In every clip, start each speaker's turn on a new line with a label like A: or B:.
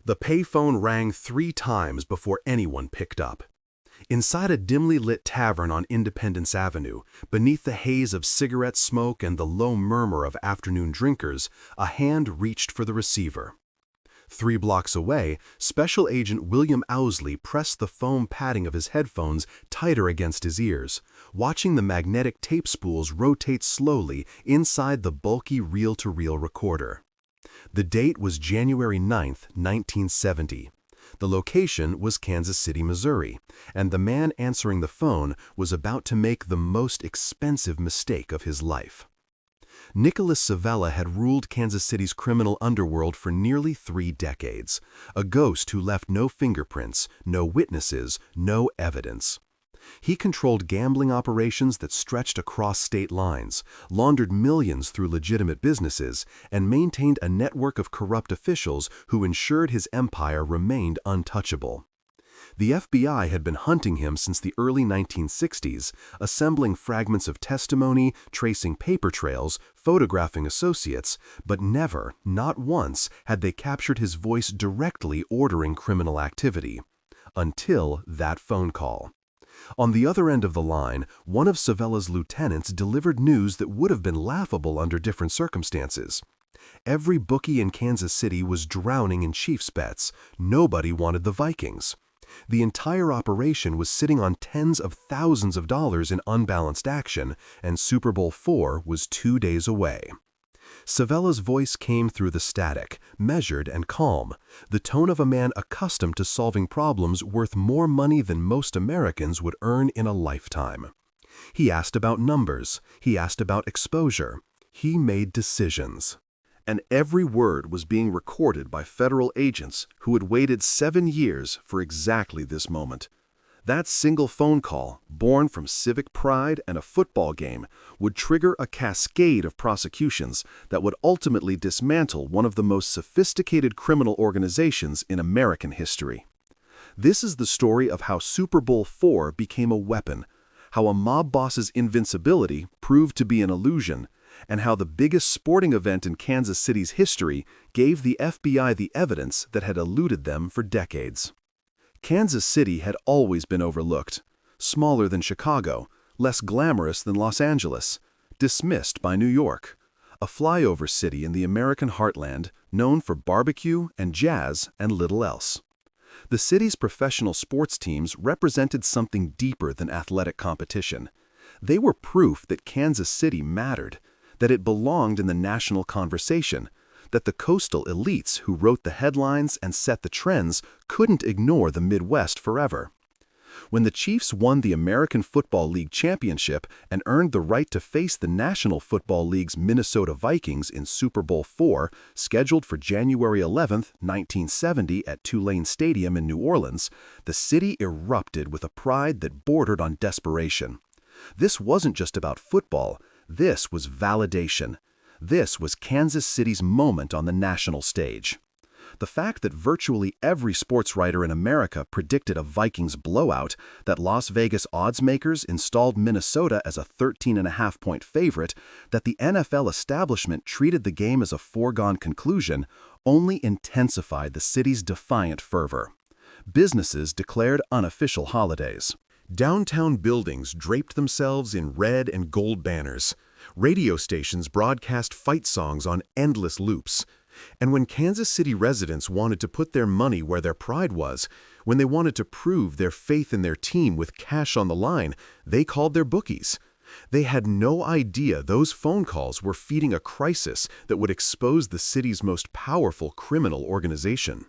A: The payphone rang 3 times before anyone picked up. Inside a dimly lit tavern on Independence Avenue, beneath the haze of cigarette smoke and the low murmur of afternoon drinkers, a hand reached for the receiver. 3 blocks away, Special Agent William Owsley pressed the foam padding of his headphones tighter against his ears, watching the magnetic tape spools rotate slowly inside the bulky reel-to-reel recorder. The date was January 9, 1970. The location was Kansas City, Missouri, and the man answering the phone was about to make the most expensive mistake of his life. Nicholas Civella had ruled Kansas City's criminal underworld for nearly 3 decades, a ghost who left no fingerprints, no witnesses, no evidence. He controlled gambling operations that stretched across state lines, laundered millions through legitimate businesses, and maintained a network of corrupt officials who ensured his empire remained untouchable. The FBI had been hunting him since the early 1960s, assembling fragments of testimony, tracing paper trails, photographing associates, but never, not once, had they captured his voice directly ordering criminal activity. Until that phone call. On the other end of the line, one of Civella's lieutenants delivered news that would have been laughable under different circumstances. Every bookie in Kansas City was drowning in Chiefs bets. Nobody wanted the Vikings. The entire operation was sitting on tens of thousands of dollars in unbalanced action, and Super Bowl IV was 2 days away. Civella's voice came through the static, measured and calm, the tone of a man accustomed to solving problems worth more money than most Americans would earn in a lifetime. He asked about numbers. He asked about exposure. He made decisions. And every word was being recorded by federal agents who had waited 7 years for exactly this moment. That single phone call, born from civic pride and a football game, would trigger a cascade of prosecutions that would ultimately dismantle one of the most sophisticated criminal organizations in American history. This is the story of how Super Bowl IV became a weapon, how a mob boss's invincibility proved to be an illusion, and how the biggest sporting event in Kansas City's history gave the FBI the evidence that had eluded them for decades. Kansas City had always been overlooked, smaller than Chicago, less glamorous than Los Angeles, dismissed by New York, a flyover city in the American heartland known for barbecue and jazz and little else. The city's professional sports teams represented something deeper than athletic competition. They were proof that Kansas City mattered, that it belonged in the national conversation, that the coastal elites who wrote the headlines and set the trends couldn't ignore the Midwest forever. When the Chiefs won the American Football League championship and earned the right to face the National Football League's Minnesota Vikings in Super Bowl IV, scheduled for January 11, 1970 at Tulane Stadium in New Orleans, the city erupted with a pride that bordered on desperation. This wasn't just about football. This was validation. This was Kansas City's moment on the national stage. The fact that virtually every sports writer in America predicted a Vikings blowout, that Las Vegas odds makers installed Minnesota as a 13.5-point favorite, that the NFL establishment treated the game as a foregone conclusion, only intensified the city's defiant fervor. Businesses declared unofficial holidays. Downtown buildings draped themselves in red and gold banners. Radio stations broadcast fight songs on endless loops. And when Kansas City residents wanted to put their money where their pride was, when they wanted to prove their faith in their team with cash on the line, they called their bookies. They had no idea those phone calls were feeding a crisis that would expose the city's most powerful criminal organization.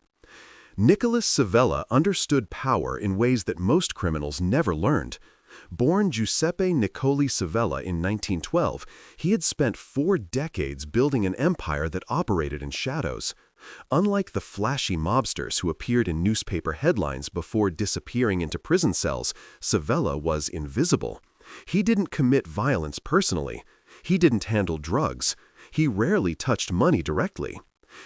A: Nicholas Civella understood power in ways that most criminals never learned. Born Giuseppe Niccoli Civella in 1912, he had spent 4 decades building an empire that operated in shadows. Unlike the flashy mobsters who appeared in newspaper headlines before disappearing into prison cells, Civella was invisible. He didn't commit violence personally. He didn't handle drugs. He rarely touched money directly.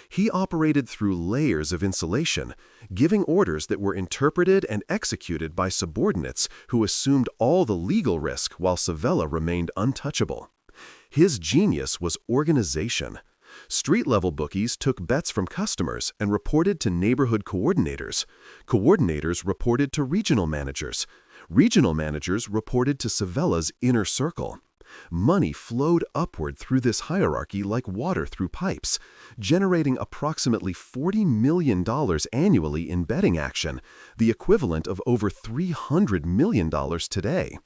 A: He operated through layers of insulation, giving orders that were interpreted and executed by subordinates who assumed all the legal risk while Civella remained untouchable. His genius was organization. Street-level bookies took bets from customers and reported to neighborhood coordinators. Coordinators reported to regional managers. Regional managers reported to Civella's inner circle. Money flowed upward through this hierarchy like water through pipes, generating approximately $40 million annually in betting action, the equivalent of over $300 million today.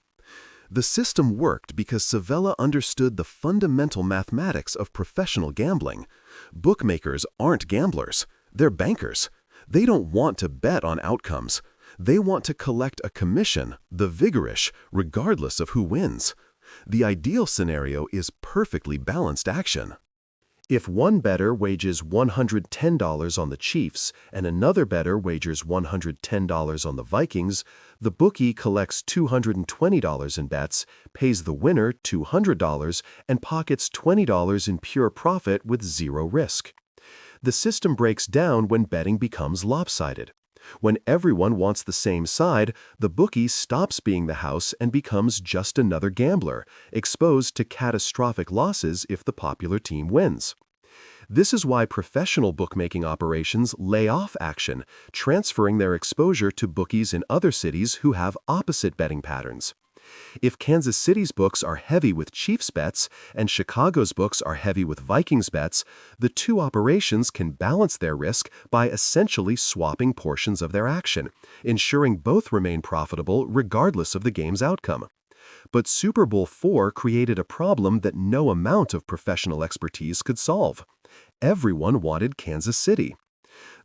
A: The system worked because Civella understood the fundamental mathematics of professional gambling. Bookmakers aren't gamblers, they're bankers. They don't want to bet on outcomes. They want to collect a commission, the vigorish, regardless of who wins. The ideal scenario is perfectly balanced action. If one bettor wagers $110 on the Chiefs and another bettor wagers $110 on the Vikings, the bookie collects $220 in bets, pays the winner $200, and pockets $20 in pure profit with zero risk. The system breaks down when betting becomes lopsided. When everyone wants the same side, the bookie stops being the house and becomes just another gambler, exposed to catastrophic losses if the popular team wins. This is why professional bookmaking operations lay off action, transferring their exposure to bookies in other cities who have opposite betting patterns. If Kansas City's books are heavy with Chiefs bets and Chicago's books are heavy with Vikings bets, the two operations can balance their risk by essentially swapping portions of their action, ensuring both remain profitable regardless of the game's outcome. But Super Bowl IV created a problem that no amount of professional expertise could solve. Everyone wanted Kansas City.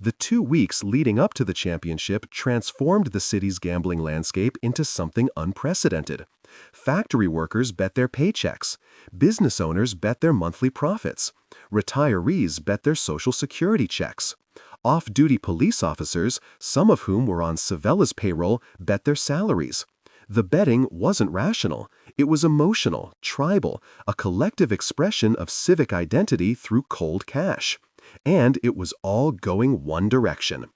A: The 2 weeks leading up to the championship transformed the city's gambling landscape into something unprecedented. Factory workers bet their paychecks. Business owners bet their monthly profits. Retirees bet their Social Security checks. Off-duty police officers, some of whom were on Civella's payroll, bet their salaries. The betting wasn't rational. It was emotional, tribal, a collective expression of civic identity through cold cash. And it was all going one direction.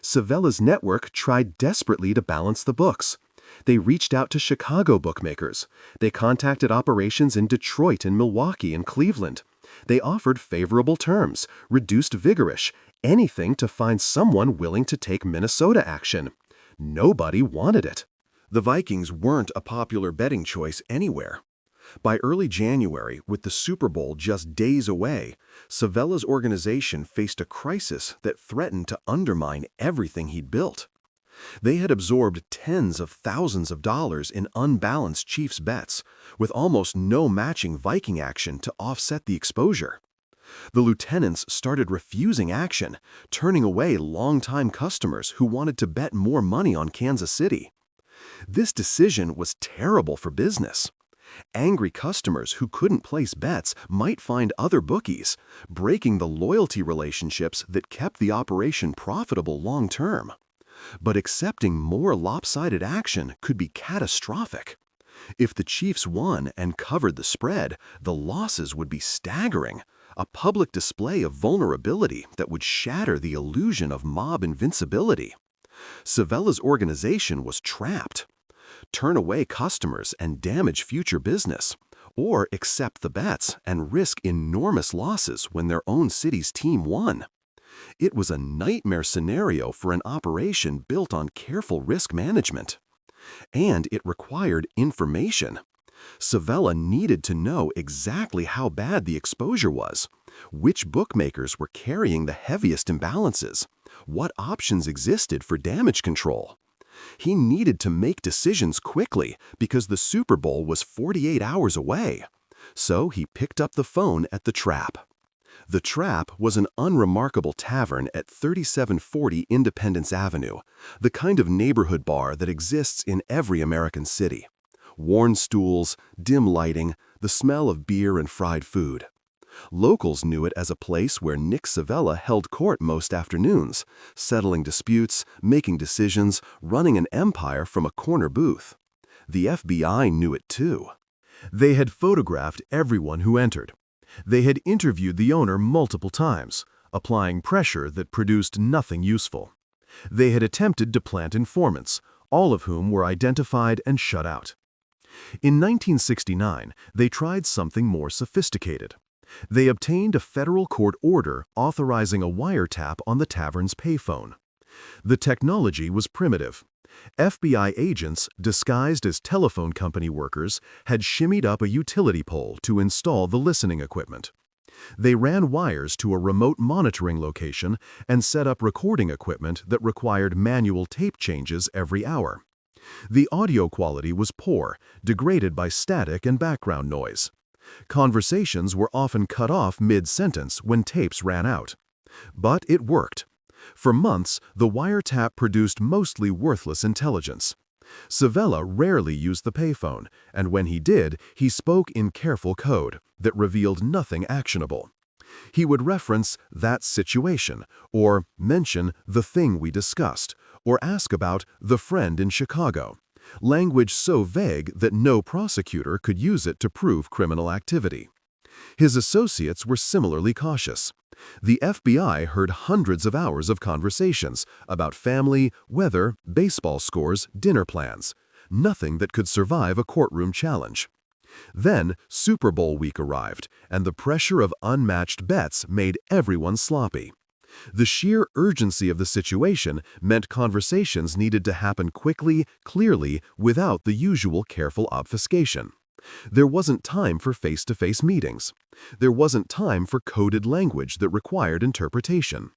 A: Civella's network tried desperately to balance the books. They reached out to Chicago bookmakers. They contacted operations in Detroit and Milwaukee and Cleveland. They offered favorable terms, reduced vigorish, anything to find someone willing to take Minnesota action. Nobody wanted it. The Vikings weren't a popular betting choice anywhere. By early January, with the Super Bowl just days away, Civella's organization faced a crisis that threatened to undermine everything he'd built. They had absorbed tens of thousands of dollars in unbalanced Chiefs bets, with almost no matching Viking action to offset the exposure. The lieutenants started refusing action, turning away longtime customers who wanted to bet more money on Kansas City. This decision was terrible for business. Angry customers who couldn't place bets might find other bookies, breaking the loyalty relationships that kept the operation profitable long-term. But accepting more lopsided action could be catastrophic. If the Chiefs won and covered the spread, the losses would be staggering, a public display of vulnerability that would shatter the illusion of mob invincibility. Civella's organization was trapped. Turn away customers and damage future business, or accept the bets and risk enormous losses when their own city's team won. It was a nightmare scenario for an operation built on careful risk management. And it required information. Civella needed to know exactly how bad the exposure was, which bookmakers were carrying the heaviest imbalances, what options existed for damage control. He needed to make decisions quickly because the Super Bowl was 48 hours away. So he picked up the phone at the Trap. The Trap was an unremarkable tavern at 3740 Independence Avenue, the kind of neighborhood bar that exists in every American city. Worn stools, dim lighting, the smell of beer and fried food. Locals knew it as a place where Nick Civella held court most afternoons, settling disputes, making decisions, running an empire from a corner booth. The FBI knew it too. They had photographed everyone who entered. They had interviewed the owner multiple times, applying pressure that produced nothing useful. They had attempted to plant informants, all of whom were identified and shut out. In 1969, they tried something more sophisticated. They obtained a federal court order authorizing a wiretap on the tavern's payphone. The technology was primitive. FBI agents, disguised as telephone company workers, had shimmied up a utility pole to install the listening equipment. They ran wires to a remote monitoring location and set up recording equipment that required manual tape changes every hour. The audio quality was poor, degraded by static and background noise. Conversations were often cut off mid-sentence when tapes ran out. But it worked. For months, the wiretap produced mostly worthless intelligence. Civella rarely used the payphone, and when he did, he spoke in careful code that revealed nothing actionable. He would reference "that situation," or mention "the thing we discussed," or ask about "the friend in Chicago," language so vague that no prosecutor could use it to prove criminal activity. His associates were similarly cautious. The FBI heard hundreds of hours of conversations about family, weather, baseball scores, dinner plans. Nothing that could survive a courtroom challenge. Then, Super Bowl week arrived, and the pressure of unmatched bets made everyone sloppy. The sheer urgency of the situation meant conversations needed to happen quickly, clearly, without the usual careful obfuscation. There wasn't time for face-to-face meetings. There wasn't time for coded language that required interpretation.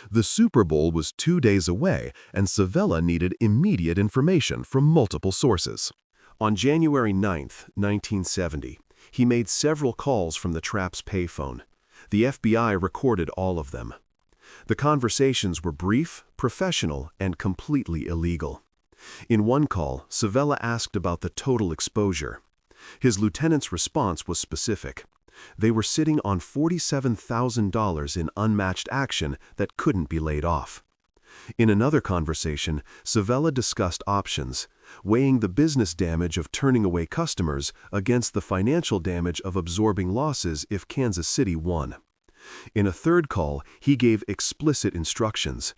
A: The Super Bowl was 2 days away, and Civella needed immediate information from multiple sources. On January 9, 1970, he made several calls from the trap's payphone. The FBI recorded all of them. The conversations were brief, professional, and completely illegal. In one call, Civella asked about the total exposure. His lieutenant's response was specific. They were sitting on $47,000 in unmatched action that couldn't be laid off. In another conversation, Civella discussed options, weighing the business damage of turning away customers against the financial damage of absorbing losses if Kansas City won. In a third call, he gave explicit instructions.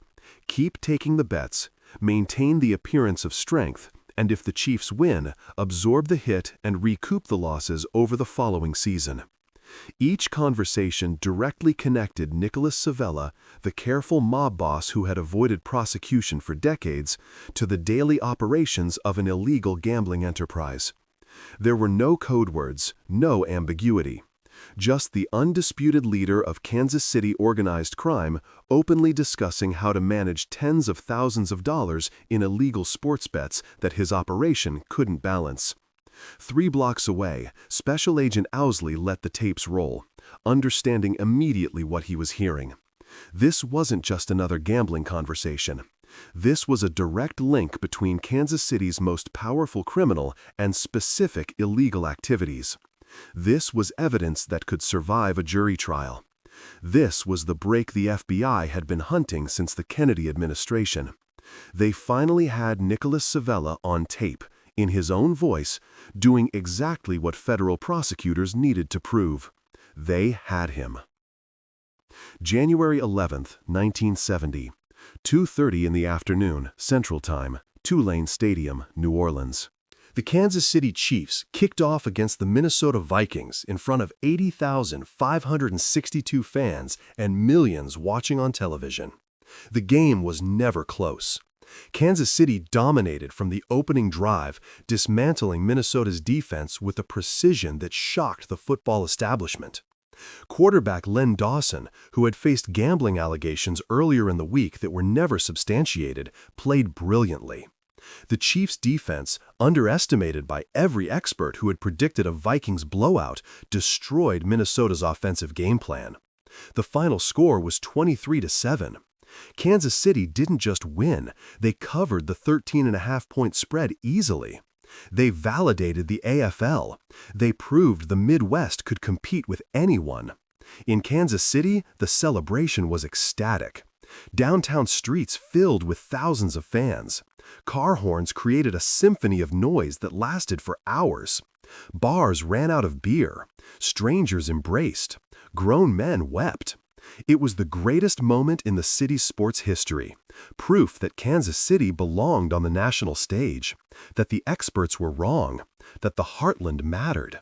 A: Keep taking the bets, maintain the appearance of strength, and if the Chiefs win, absorb the hit and recoup the losses over the following season. Each conversation directly connected Nicholas Civella, the careful mob boss who had avoided prosecution for decades, to the daily operations of an illegal gambling enterprise. There were no code words, no ambiguity. Just the undisputed leader of Kansas City organized crime openly discussing how to manage tens of thousands of dollars in illegal sports bets that his operation couldn't balance. 3 blocks away, Special Agent Owsley let the tapes roll, understanding immediately what he was hearing. This wasn't just another gambling conversation. This was a direct link between Kansas City's most powerful criminal and specific illegal activities. This was evidence that could survive a jury trial. This was the break the FBI had been hunting since the Kennedy administration. They finally had Nicholas Civella on tape, in his own voice, doing exactly what federal prosecutors needed to prove. They had him. January 11, 1970, 2:30 in the afternoon, Central Time, Tulane Stadium, New Orleans. The Kansas City Chiefs kicked off against the Minnesota Vikings in front of 80,562 fans and millions watching on television. The game was never close. Kansas City dominated from the opening drive, dismantling Minnesota's defense with a precision that shocked the football establishment. Quarterback Len Dawson, who had faced gambling allegations earlier in the week that were never substantiated, played brilliantly. The Chiefs' defense, underestimated by every expert who had predicted a Vikings blowout, destroyed Minnesota's offensive game plan. The final score was 23-7. Kansas City didn't just win, they covered the 13.5-point spread easily. They validated the AFL. They proved the Midwest could compete with anyone. In Kansas City, the celebration was ecstatic. Downtown streets filled with thousands of fans. Car horns created a symphony of noise that lasted for hours. Bars ran out of beer. Strangers embraced. Grown men wept. It was the greatest moment in the city's sports history, proof that Kansas City belonged on the national stage, that the experts were wrong, that the heartland mattered.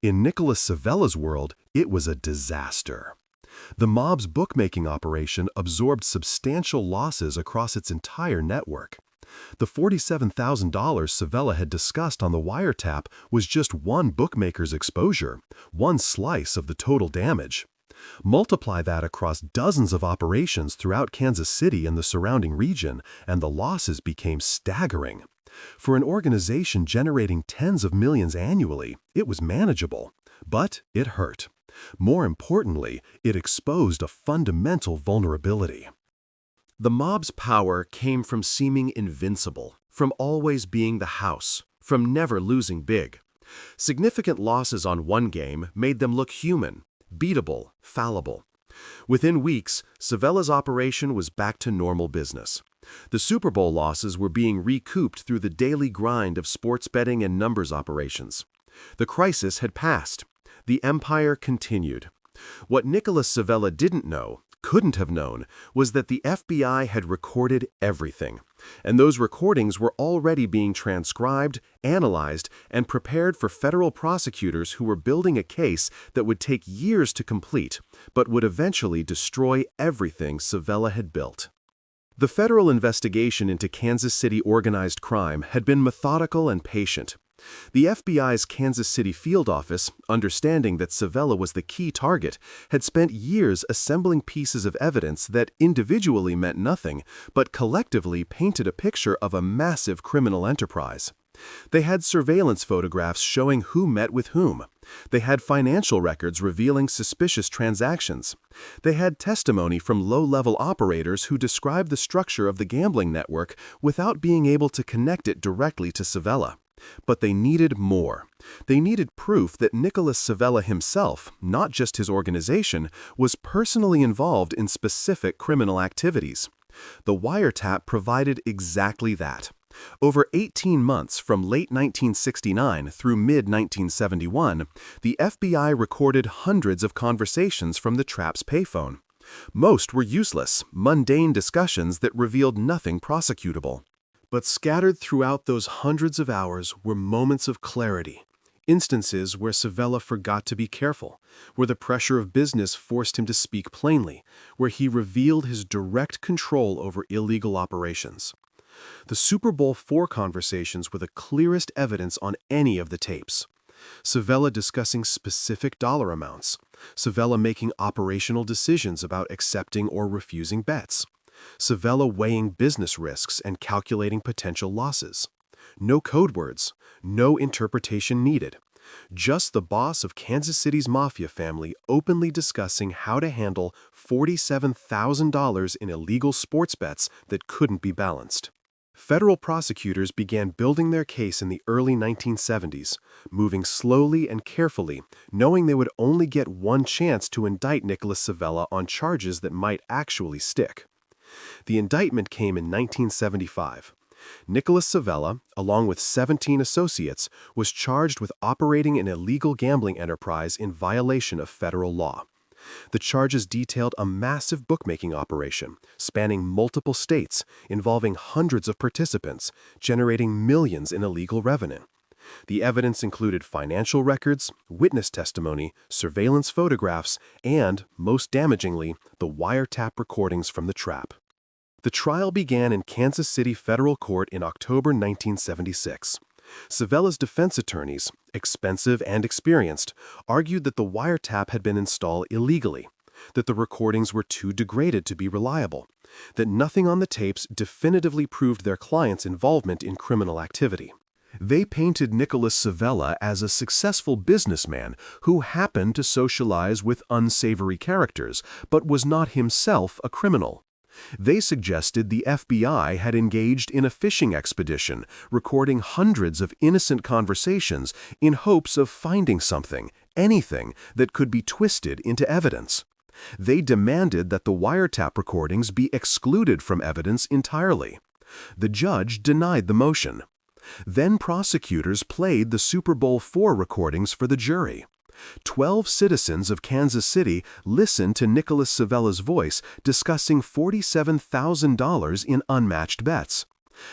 A: In Nicholas Civella's world, it was a disaster. The mob's bookmaking operation absorbed substantial losses across its entire network. The $47,000 Civella had discussed on the wiretap was just one bookmaker's exposure, one slice of the total damage. Multiply that across dozens of operations throughout Kansas City and the surrounding region, and the losses became staggering. For an organization generating tens of millions annually, it was manageable, but it hurt. More importantly, it exposed a fundamental vulnerability. The mob's power came from seeming invincible, from always being the house, from never losing big. Significant losses on one game made them look human, beatable, fallible. Within weeks, Civella's operation was back to normal business. The Super Bowl losses were being recouped through the daily grind of sports betting and numbers operations. The crisis had passed. The empire continued. What Nicholas Civella didn't know, couldn't have known, was that the FBI had recorded everything. And those recordings were already being transcribed, analyzed, and prepared for federal prosecutors who were building a case that would take years to complete, but would eventually destroy everything Civella had built. The federal investigation into Kansas City organized crime had been methodical and patient. The FBI's Kansas City field office, understanding that Civella was the key target, had spent years assembling pieces of evidence that individually meant nothing, but collectively painted a picture of a massive criminal enterprise. They had surveillance photographs showing who met with whom. They had financial records revealing suspicious transactions. They had testimony from low-level operators who described the structure of the gambling network without being able to connect it directly to Civella. But they needed more. They needed proof that Nicholas Civella himself, not just his organization, was personally involved in specific criminal activities. The wiretap provided exactly that. Over 18 months from late 1969 through mid-1971, the FBI recorded hundreds of conversations from the trap's payphone. Most were useless, mundane discussions that revealed nothing prosecutable. But scattered throughout those hundreds of hours were moments of clarity, instances where Civella forgot to be careful, where the pressure of business forced him to speak plainly, where he revealed his direct control over illegal operations. The Super Bowl IV conversations were the clearest evidence on any of the tapes. Civella discussing specific dollar amounts, Civella making operational decisions about accepting or refusing bets, Civella weighing business risks and calculating potential losses. No code words, no interpretation needed. Just the boss of Kansas City's Mafia family openly discussing how to handle $47,000 in illegal sports bets that couldn't be balanced. Federal prosecutors began building their case in the early 1970s, moving slowly and carefully, knowing they would only get one chance to indict Nicholas Civella on charges that might actually stick. The indictment came in 1975. Nicholas Civella, along with 17 associates, was charged with operating an illegal gambling enterprise in violation of federal law. The charges detailed a massive bookmaking operation, spanning multiple states, involving hundreds of participants, generating millions in illegal revenue. The evidence included financial records, witness testimony, surveillance photographs, and, most damagingly, the wiretap recordings from the trap. The trial began in Kansas City federal court in October 1976. Civella's defense attorneys, expensive and experienced, argued that the wiretap had been installed illegally, that the recordings were too degraded to be reliable, that nothing on the tapes definitively proved their client's involvement in criminal activity. They painted Nicholas Civella as a successful businessman who happened to socialize with unsavory characters, but was not himself a criminal. They suggested the FBI had engaged in a fishing expedition, recording hundreds of innocent conversations in hopes of finding something, anything, that could be twisted into evidence. They demanded that the wiretap recordings be excluded from evidence entirely. The judge denied the motion. Then prosecutors played the Super Bowl IV recordings for the jury. 12 citizens of Kansas City listened to Nicholas Civella's voice discussing $47,000 in unmatched bets.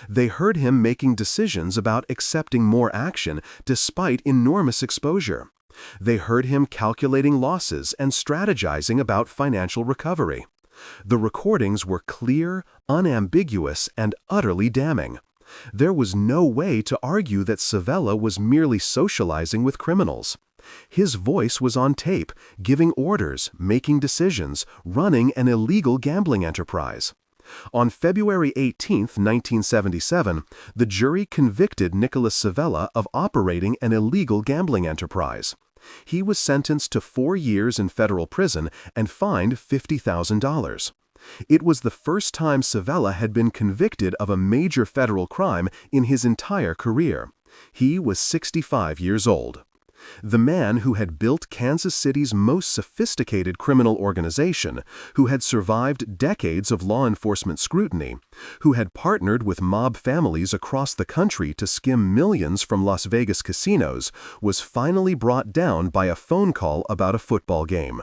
A: They heard him making decisions about accepting more action despite enormous exposure. They heard him calculating losses and strategizing about financial recovery. The recordings were clear, unambiguous, and utterly damning. There was no way to argue that Civella was merely socializing with criminals. His voice was on tape, giving orders, making decisions, running an illegal gambling enterprise. On February 18, 1977, the jury convicted Nicholas Civella of operating an illegal gambling enterprise. He was sentenced to 4 years in federal prison and fined $50,000. It was the first time Civella had been convicted of a major federal crime in his entire career. He was 65 years old. The man who had built Kansas City's most sophisticated criminal organization, who had survived decades of law enforcement scrutiny, who had partnered with mob families across the country to skim millions from Las Vegas casinos, was finally brought down by a phone call about a football game.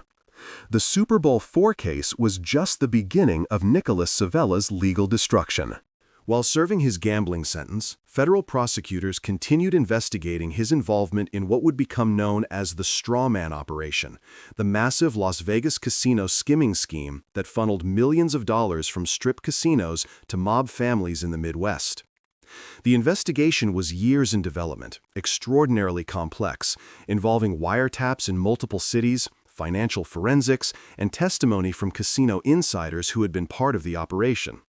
A: The Super Bowl IV case was just the beginning of Nicholas Civella's legal destruction. While serving his gambling sentence, federal prosecutors continued investigating his involvement in what would become known as the straw man operation, the massive Las Vegas casino skimming scheme that funneled millions of dollars from strip casinos to mob families in the Midwest. The investigation was years in development, extraordinarily complex, involving wiretaps in multiple cities, financial forensics, and testimony from casino insiders who had been part of the operation.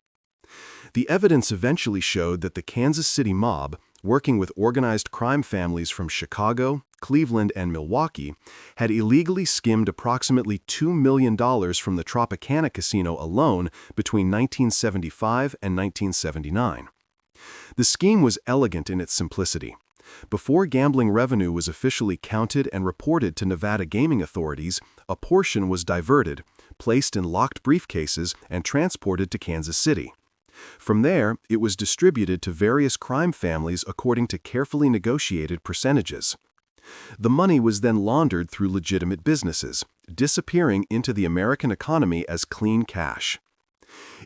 A: The evidence eventually showed that the Kansas City mob, working with organized crime families from Chicago, Cleveland, and Milwaukee, had illegally skimmed approximately $2 million from the Tropicana Casino alone between 1975 and 1979. The scheme was elegant in its simplicity. Before gambling revenue was officially counted and reported to Nevada gaming authorities, a portion was diverted, placed in locked briefcases, and transported to Kansas City. From there, it was distributed to various crime families according to carefully negotiated percentages. The money was then laundered through legitimate businesses, disappearing into the American economy as clean cash.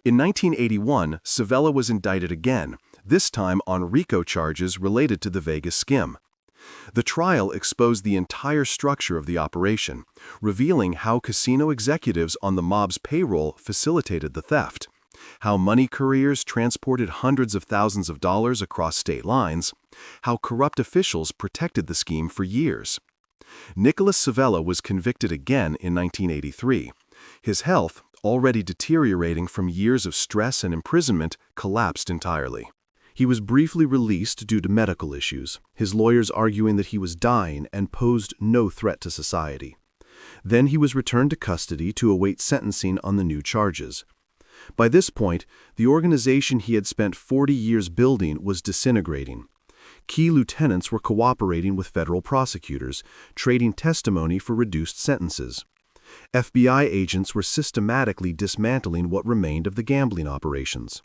A: In 1981, Civella was indicted again, this time on RICO charges related to the Vegas skim. The trial exposed the entire structure of the operation, revealing how casino executives on the mob's payroll facilitated the theft, how money couriers transported hundreds of thousands of dollars across state lines, how corrupt officials protected the scheme for years. Nicholas Civella was convicted again in 1983. His health, already deteriorating from years of stress and imprisonment, collapsed entirely. He was briefly released due to medical issues, his lawyers arguing that he was dying and posed no threat to society. Then he was returned to custody to await sentencing on the new charges. By this point, the organization he had spent 40 years building was disintegrating. Key lieutenants were cooperating with federal prosecutors, trading testimony for reduced sentences. FBI agents were systematically dismantling what remained of the gambling operations.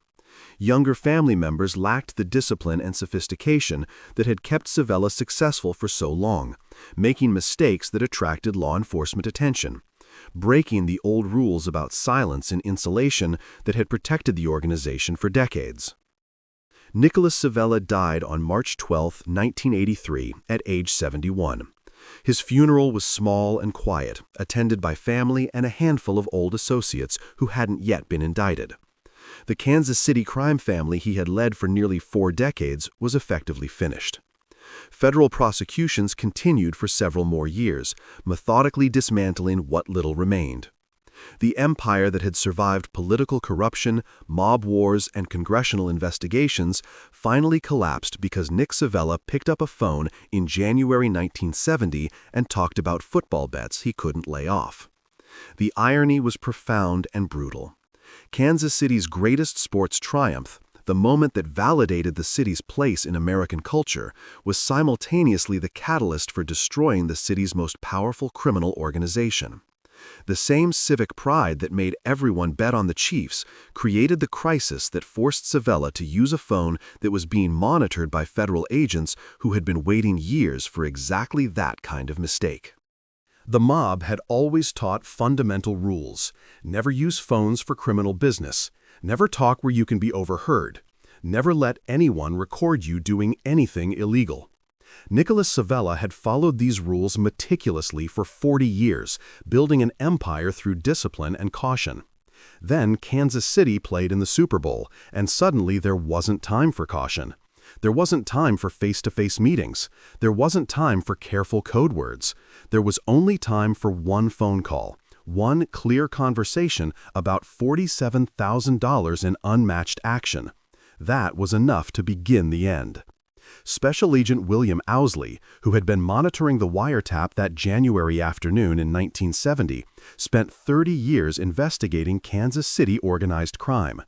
A: Younger family members lacked the discipline and sophistication that had kept Civella successful for so long, making mistakes that attracted law enforcement attention, breaking the old rules about silence and insulation that had protected the organization for decades. Nicholas Civella died on March 12, 1983, at age 71. His funeral was small and quiet, attended by family and a handful of old associates who hadn't yet been indicted. The Kansas City crime family he had led for nearly 4 decades was effectively finished. Federal prosecutions continued for several more years, methodically dismantling what little remained. The empire that had survived political corruption, mob wars, and congressional investigations finally collapsed because Nick Civella picked up a phone in January 1970 and talked about football bets he couldn't lay off. The irony was profound and brutal. Kansas City's greatest sports triumph, the moment that validated the city's place in American culture, was simultaneously the catalyst for destroying the city's most powerful criminal organization. The same civic pride that made everyone bet on the Chiefs created the crisis that forced Civella to use a phone that was being monitored by federal agents who had been waiting years for exactly that kind of mistake. The mob had always taught fundamental rules: never use phones for criminal business, never talk where you can be overheard, never let anyone record you doing anything illegal. Nicholas Civella had followed these rules meticulously for 40 years, building an empire through discipline and caution. Then Kansas City played in the Super Bowl, and suddenly there wasn't time for caution. There wasn't time for face-to-face meetings. There wasn't time for careful code words. There was only time for one phone call, one clear conversation about $47,000 in unmatched action. That was enough to begin the end. Special Agent William Owsley, who had been monitoring the wiretap that January afternoon in 1970, spent 30 years investigating Kansas City organized crime.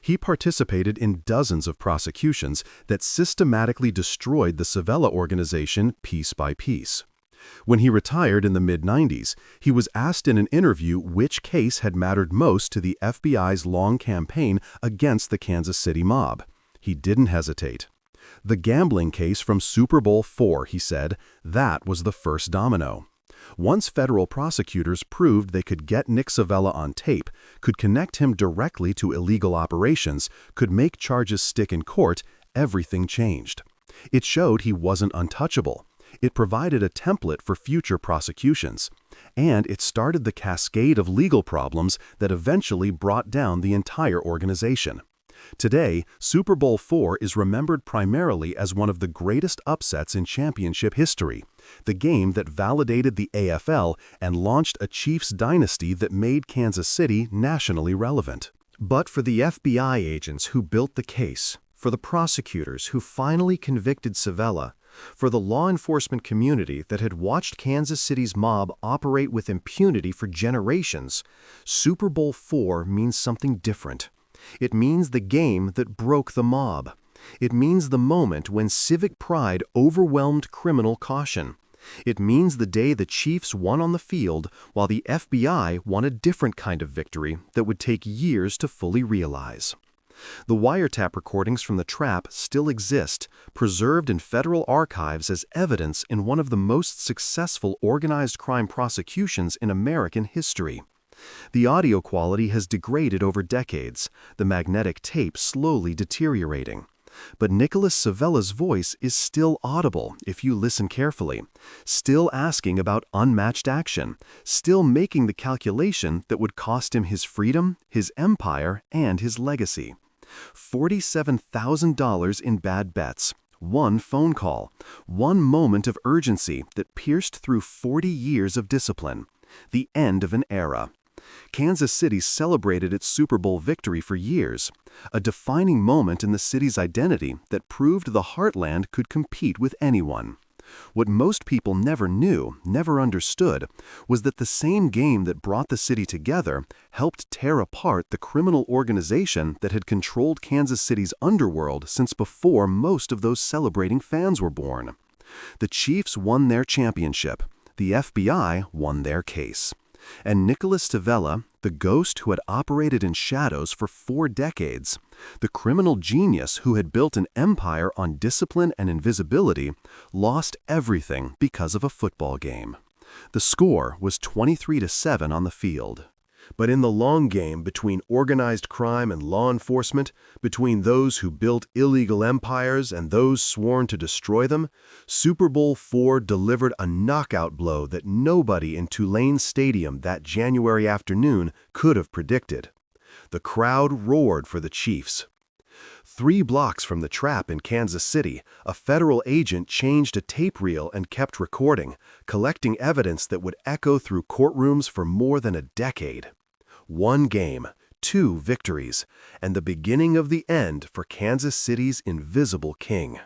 A: He participated in dozens of prosecutions that systematically destroyed the Civella organization piece by piece. When he retired in the mid-90s, he was asked in an interview which case had mattered most to the FBI's long campaign against the Kansas City mob. He didn't hesitate. The gambling case from Super Bowl IV, he said, that was the first domino. Once federal prosecutors proved they could get Nick Civella on tape, could connect him directly to illegal operations, could make charges stick in court, everything changed. It showed he wasn't untouchable. It provided a template for future prosecutions. And it started the cascade of legal problems that eventually brought down the entire organization. Today, Super Bowl IV is remembered primarily as one of the greatest upsets in championship history, the game that validated the AFL and launched a Chiefs dynasty that made Kansas City nationally relevant. But for the FBI agents who built the case, for the prosecutors who finally convicted Civella, for the law enforcement community that had watched Kansas City's mob operate with impunity for generations, Super Bowl IV means something different. It means the game that broke the mob. It means the moment when civic pride overwhelmed criminal caution. It means the day the Chiefs won on the field while the FBI won a different kind of victory that would take years to fully realize. The wiretap recordings from the trap still exist, preserved in federal archives as evidence in one of the most successful organized crime prosecutions in American history. The audio quality has degraded over decades, the magnetic tape slowly deteriorating. But Nicholas Civella's voice is still audible if you listen carefully, still asking about unmatched action, still making the calculation that would cost him his freedom, his empire, and his legacy. $47,000 in bad bets, one phone call, one moment of urgency that pierced through 40 years of discipline, the end of an era. Kansas City celebrated its Super Bowl victory for years, a defining moment in the city's identity that proved the heartland could compete with anyone. What most people never knew, never understood, was that the same game that brought the city together helped tear apart the criminal organization that had controlled Kansas City's underworld since before most of those celebrating fans were born. The Chiefs won their championship. The FBI won their case. And Nicholas Civella, the ghost who had operated in shadows for 4 decades, the criminal genius who had built an empire on discipline and invisibility, lost everything because of a football game. The score was 23-7 on the field. But in the long game between organized crime and law enforcement, between those who built illegal empires and those sworn to destroy them, Super Bowl IV delivered a knockout blow that nobody in Tulane Stadium that January afternoon could have predicted. The crowd roared for the Chiefs. 3 blocks from the trap in Kansas City, a federal agent changed a tape reel and kept recording, collecting evidence that would echo through courtrooms for more than a decade. 1 game, 2 victories, and the beginning of the end for Kansas City's invisible king.